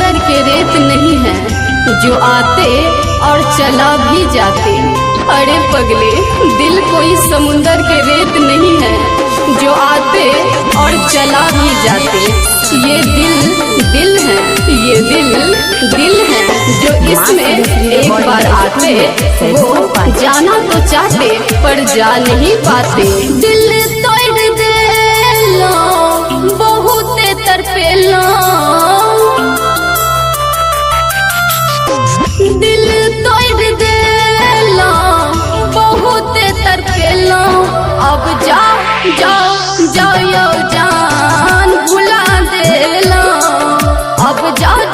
समुंदर के रेत नहीं है जो आते और चला भी जाते। अरे पगले, दिल कोई समुंदर के रेत नहीं है जो आते और चला भी जाते। ये दिल है, ये दिल है जो इसमें एक बार आते वो जाना तो चाहते पर जा नहीं पाते। दिल तोड़ देला बहुत तड़पेला, दिल तोड़ देला बहुत तड़पेला। अब जाओ जान भुला देला। अब जाओ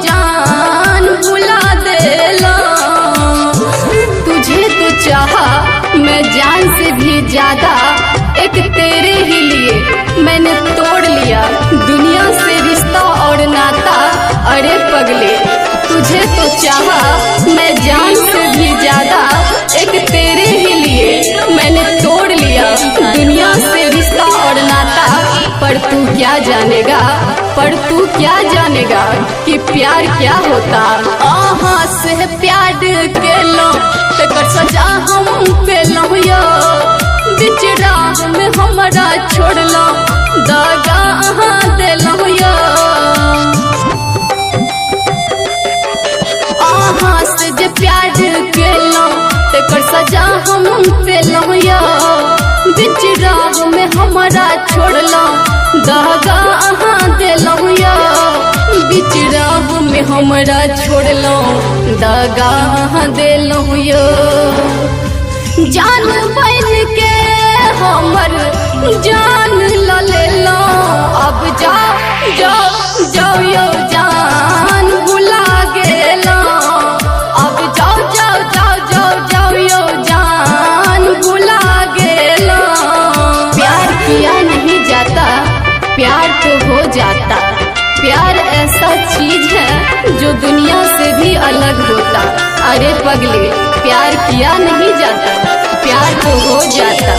जान भुला देला। तुझे तो चाहा मैं जान से भी ज्यादा, एक तेरे ही लिए मैंने तोड़ लिया दुनिया से रिश्ता और नाता। अरे पगले, तुझे तो चाहा मैं जान से भी ज्यादा, एक तेरे ही लिए मैंने तोड़ लिया दुनिया से रिश्ता और नाता। पर तू क्या जानेगा कि प्यार क्या होता। आहा से प्यार के लो तेकर सजा हम पे लहुया, बीच राह में हमरा छोड़ लो दागा अहाँ दे लहुया। आहा से जे प्यार के लो तेकर सजा हम पे लहुया, बीच राह में हमरा छोड़ लो दागा अहाँ दे लहुया। बीच राह में हमरा छोड़ लो दागा अहाँ दे लहुया। जान बन के हमर जान ले लो। अब जाओ यो जान भुला गेला। अब जाओ यो जान भुला गेला। प्यार किया नहीं जाता, प्यार तो हो जाता। प्यार ऐसा चीज है जो दुनिया से भी अलग होता। अरे पगले, प्यार किया नहीं जाता, प्यार तो हो जाता।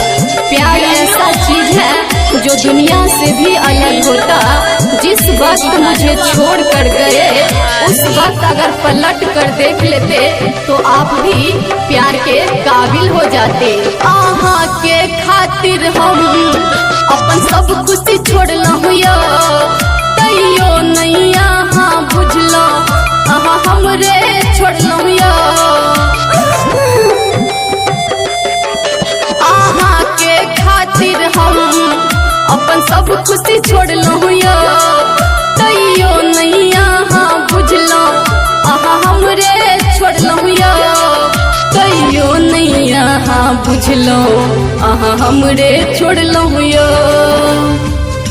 प्यार ऐसा चीज है जो दुनिया से भी अलग होता। जिस वक्त मुझे छोड़ कर गए उस वक्त अगर पलट कर देख लेते तो आप भी प्यार के काबिल हो जाते। आहा के खातिर हम अपन सब खुशी छोड़ लहुया, तैयो नहीं यहाँ बुझलो आहा हमरे छोड़ लहुया। आहा के खातिर हम अपन सब खुशी छोड़ लहुया, तैयो नहीं यहाँ बुझलो आहा हमरे छोड़ लहुया। तैयो नहीं यहाँ बुझलो आहा हमरे छोड़ लहुया।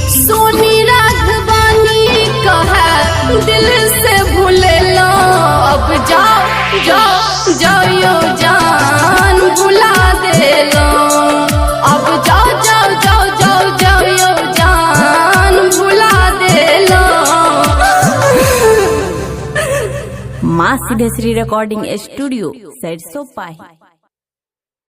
सोनी राघवानी कहा दिल से भूले लो। अब जाओ यो जान भुला दे लो। अब जाओ यो जान भुला दे लो। माँ सिद्धेश्वरी रिकॉर्डिंग स्टूडियो, सरसों पाही।